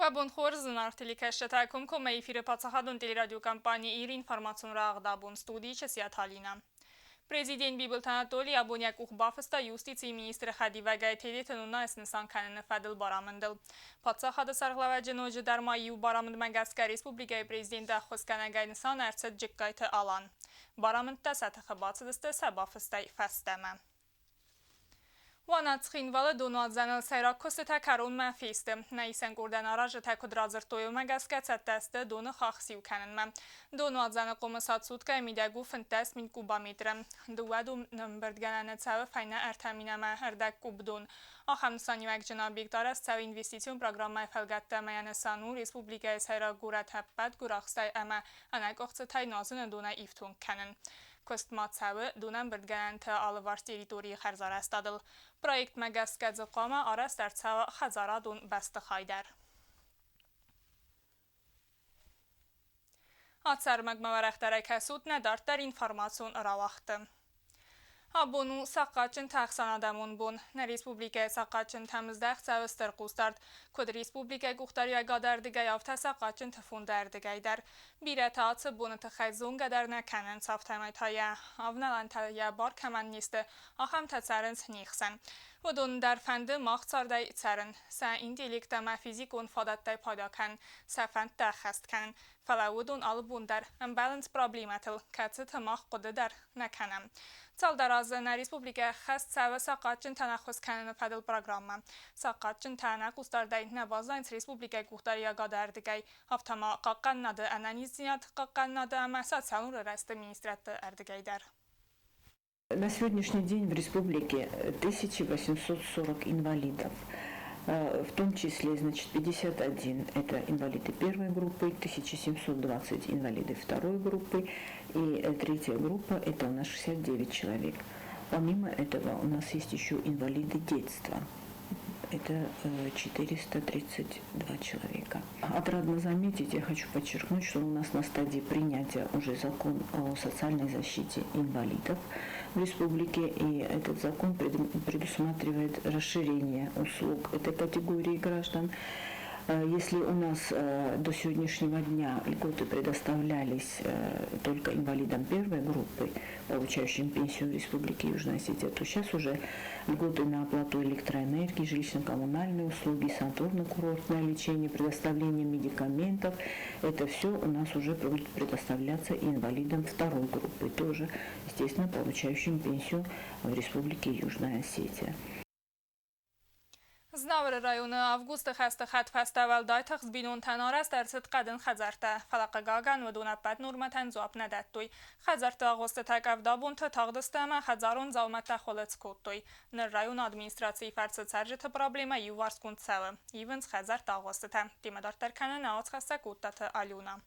Կաբուն խորզն արտիլիկաշ շտակում կոմեի ֆիրեպացախադուն տելերադիոկամպանի իր ինформационра աղդաբուն ստուդի չսիաթալինա։ Президент Бибелтанатолий Абоняк Ухбафыста юстиции министра Хадивагай Телетануна эснесан каныны фадыл барамындыл. Патсахады сарглаваджын ожы дармайы барамынд Магаска Республикай президенті Ахосканагайнысан әрцет джеккайты алан. Барамындта сатықы бацыдысты сабафыстай фәстәмі. Ванацхинвалы донуадзаныл сайраккосы тәкарун мәфейсті. Нәйсен көрден аражы тәкудразыр тойыл мәгәске цәттәсті доны қақсиу кәнінмә. Донуадзаны қомысат сутка әмидәгу фінтәс мин кубаметрі. Дуаду бірдгәнәні цәві файна әртәминәмә әрдәк кубдун. Ахамнысан юәк жынабек тарас цәві инвестицион программай фәлгәтті мәяны сану республикай сайра гурат әппәт гурақстай әмә әнәк оқцытай назыны дона ифтун кәнін. Көстмат цәві донан бірдгәнәнті алыварс территории қәрзар әстадыл. Проект мәгәскәдзі қома арас дәрцәві қазара дон бәсті қайдар. Атсар мәгмәвәрәқтәрі кәсуд нәдартар информацион ұралақты. Абону саққачын тақсан адамун бун. На республика саққачын тәміздәқ цәвістір қустард. Көд республика құқтария гадардыгай авта саққачын тәфундардыгайдар. Бір әтаатсы буны тұқайзун гадарна кәнін сафтаймайтая. Авналантая бар кәмән несті. Ахам тәцәрін сінейқсан. Удун дар фәнді мақцардай цәрін. Сә интеллектама физикун фадаттай пайда кән. Сәфәнд тәхәст кән. Фәләудун алыбундар. Imbalance проблематыл. Кәтсі тымақ құды дар нәкәнім. Цалдаразы на республика хаст цәві саққатчын тәнәқыз кәніні пәділ программа. Саққатчын тәнәқ ұстардай нәбазайнс республика құқтария гадардыгай. Автама қаққаннады әнәнизият қаққаннады әмә социалურ рәсті министратты әрдігайдар. На сегодняшний день в республике 1840 инвалидов. В том числе, 51 это инвалиды первой группы, 1720 инвалиды второй группы и третья группа это у нас 69 человек. Помимо этого у нас есть еще инвалиды детства. Это 432 человека. Отрадно заметить, я хочу подчеркнуть, что у нас на стадии принятия уже закон о социальной защите инвалидов в республике, и этот закон предусматривает расширение услуг этой категории граждан. Если у нас до сегодняшнего дня льготы предоставлялись только инвалидам первой группы, получающим пенсию в Республике Южная Осетия, то сейчас уже льготы на оплату электроэнергии, жилищно-коммунальные услуги, санаторно-курортное лечение, предоставление медикаментов, это все у нас уже будет предоставляться инвалидам второй группы, тоже, естественно, получающим пенсию в Республике Южная Осетия. Знавр районы августа хаста хат фестивал дайтах збинун танарас дәрсет қадын хазарта. Фалақы гаган ва дунаппат нурматан зуап надаттуй. Хазарта августа так авдабунты тағдыстама хазарун зауматта холец коттуй. Ныр район администрации фарсы царжыты проблема юварскун цәві. Ивенс хазарта августа. Темадартар канын ауц хаста коттаты алюна.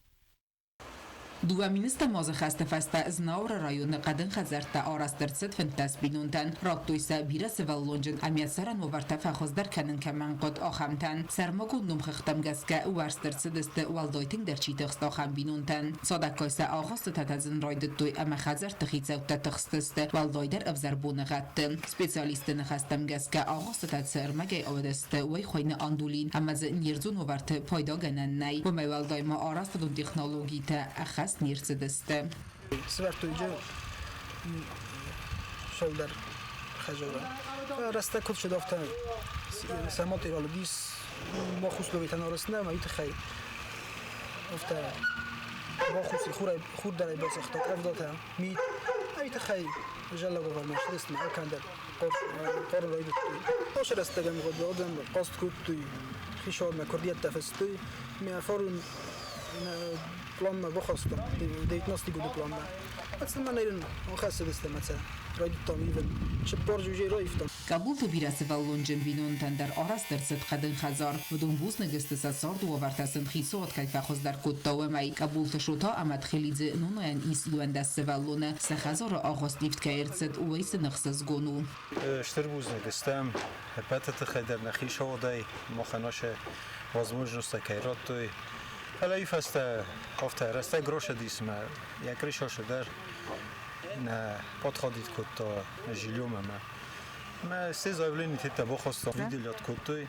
Дуаминиста мазы хасты фаста знаура районы қадын хазарта арастырцет фентас бинунтан. Раттуйса бирасы валлонжын амиясаран варта фахоздар канын каман қод ахамтан. Сармагун нумхықтам газка уарстырцедісті валдойтың дәрчитіғсты ахам бинунтан. Садакайса ағасты татазын райдыттуй ама хазар тықицаута тықстысты валдойдар авзарбуны ғатты. Специалистыны хастам газка ағасты татсырмагай авадысты уай қойны андулин амазы нерзун варты пайда гәнәннай. Вымай валдойма арастыдун технологийта ахас нирцедесте. Свертуйджа шолдар хажора. Раста код шдафта самот иралдис махус ловитан арасна маит хай. Офта махус хур дар басахта авдата мит маит хай. جل وعلا شرست مع كندر قر رايدت باش رستگم قد آدم قصد کردی خیشار مکردیت تفستی میافرون پلان ما بخواستم دیت ناستی گود پلان ما اصلا من ایران آخر دستم مثلا راید تامیدم چه بارجوجی رایفتم Kabul to birası vallonjın binuntan dar arastırset qadın xazar vudun buz nagıstısa sardu vartasın xisot kayfa xozdar kottavamay Kabul to şota amat xelidze nunayan is yuandası vallona sa xazar ağast lift kayırtset uvaysı nıxsız gonu. Штыр buz nagıstam hepatata xaydar naxisha oday moxanaşa возможность kayrattoy Hala ifasta hafta rasta grosha disma yakri shoshadar на подходит кото жильём ما се заявление тета бохостов видели от котой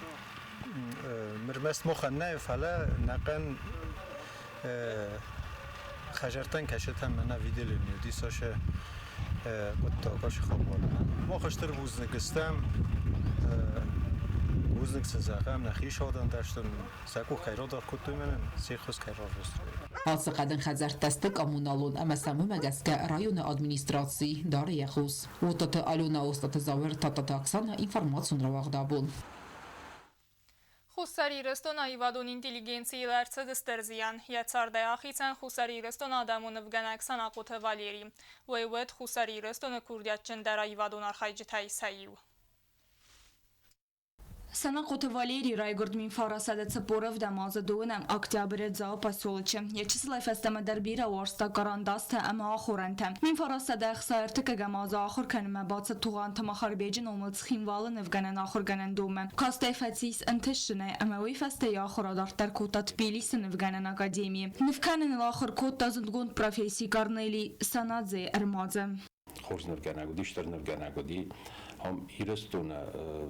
мир مست مخنه فلا نقن خجرتن کشتن من ویدیو نیودی ساشه قد تاکاش خواباله ما خشتر بوزنگستم بوزنگ سزاقم نخیش آدم داشتن سکو خیرات دار کتوی منن سیخوز خیرات رستوی Հասկադն խազարտաստը կամունալուն ամասամում ագասկա ռայոնը ադմինիստրացի դարը եղուս։ Ուտտը ալունա ոստատը զավեր տատատաքսանը ինվարմացուն ռավաղդաբուն։ Խուսարի ռստոն այվադուն ինտիլիգենցի լարցը դստերզիան, եծարդե ախիցան խուսարի ռստոն ադամուն վգանաքսան ակութը վալերի, ոյվետ խուսարի ռստոնը կուրդյաչն դար այվադուն արխայջթայի սայիու։ Санакоты Валерий Райгордмин Фарасада Цепоров Дамаза Дуна, октября за поселоче. Я числа фестама Дарбира Орста Карандаста Ама Ахуранта. Мин Фарасада Хсаертыка Гамаза Ахур Канма Баца Туганта Махарбеджин Умылцхин Валан Евганан Ахур Ганандума. Кастай Фатис Антишне Амави Фесте Ахурадар Таркута Тбилисан Евганан Академии. Невканен Ахур Кот Тазунгунд профессии Карнели Санадзе Эрмадзе. Хорзнер Ганагуди, Штернер Ганагуди. هم ایرستون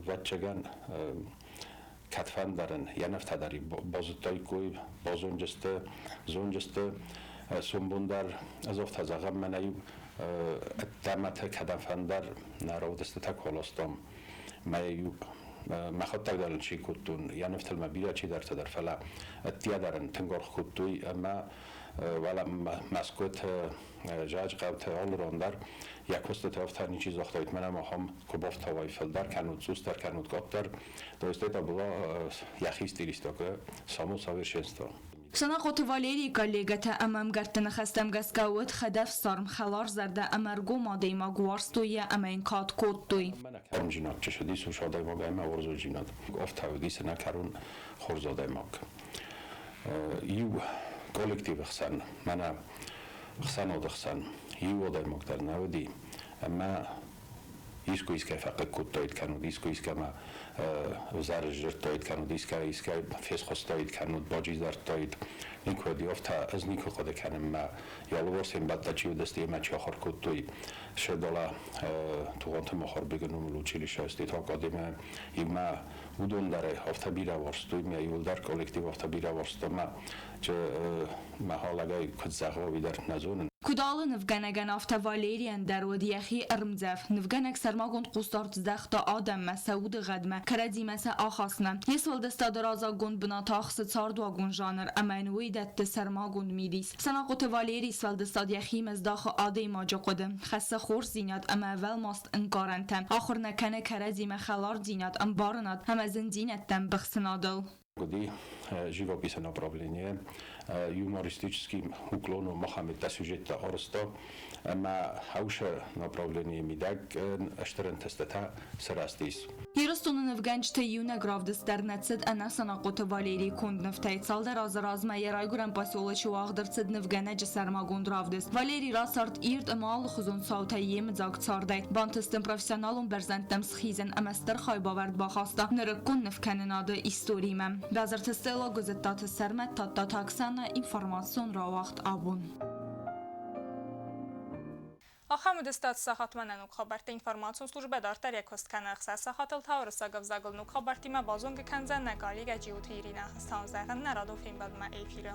وچگان کتفن دارن یا نفت داری بازتای کوی بازونجسته زونجسته سومبوندار از افت از عقب منایو دمت کتفن در نراودسته تک هلاستم میو مخاط دارن چی کتون یا نفت المبیره چی در فلا اتیا دارن تنگار کتوی اما ولی مسکوت جاج قبط آل راندر یک وسط تافتنی چیز اختایت منم هم کبافت هوای فلدر کنود زوست در کنود گابتر دوسته تا بلا یخیست دیریستا که سامو ساویر شنستا Санакоты Валерий коллегата амам гартана хастам гаскаут хадав сарм халар зарда амаргу мадейма гуарстуя амайн кат коттуй. من کارم جناب چه شدی سوشاده ما گایم ورزو جناب گفت هاودی سنا کارون خورزاده ماک یو کولکتیو خسن من خسن و دخسن یو وضع ماک در نودی اما ایسکو ایسکای فقط کتایت کنود ایسکو ایسکای ما زرج تایت کنود ایسکای فیس خواستایت کنود باجی زرد تایت نیکو دیافت از نیکو خود کنم ما یالو ورسیم بعد تچیو دستی ما چی آخر کتوی شدالا توانت مخار بگنم لوچیلی شاستی تا قدیم ما بودون داره هفته بیرا ورستوی می ایول در کولکتیو هفته بیرا ورستو ما چه محالگای کد زغوی در نزونن Кудалы Невганаган авто Валериан дародияхи Эрмзев. Невганак сармагунд кустарт захта адам масауд гадма. Карадимаса ахасна. Есвалдеста дараза гунд бна тахс цардва гун жанр. Амануи дат сармагунд мидис. Санакут Валери свалдеста яхи مزداخ آدی ماجا قدم خسته خور زینات اما اول ماست انکارنتم آخر نکنه کرزیم خلار زینات ام بارنات هم از زینتم بخسنادل Годи живописа направление юмористический уклон Мохаммеда сюжета Орсто, ама хауша направление мидаг аштерен тестата сарастис. Երստոնը նվգանչթե յունը գրավդստերնեցդ անասանակոտը Վալերի կունդ նվթայt սալդեր ազարազմա երայգուրան պասյոլաչու աղդրցդ նվգանեջը սարմագուն դրավդս։ Վալերի ռասարդ իրտ ըմալ խուզուն սավթայ յեմը ձագ ծարդայ։ Բանտստն պրոֆեսիոնալուն բերզանտեմ սխիզեն ամաստր խայբավարդ բախաստա նրկուն նվքանն ադը իստորիմը։ Բազարթստելո գզետատը սարմət տատտաթաքսանը ինվարմացիոն ռավաղտ աբուն։ Ахамуд стат сахатманан уқабарта информацион служба дартар якост канах сахатал таврса гавзагл нуқабартима базонг канзан нагалига жиутирина станзаган нарадо фимбалма эфира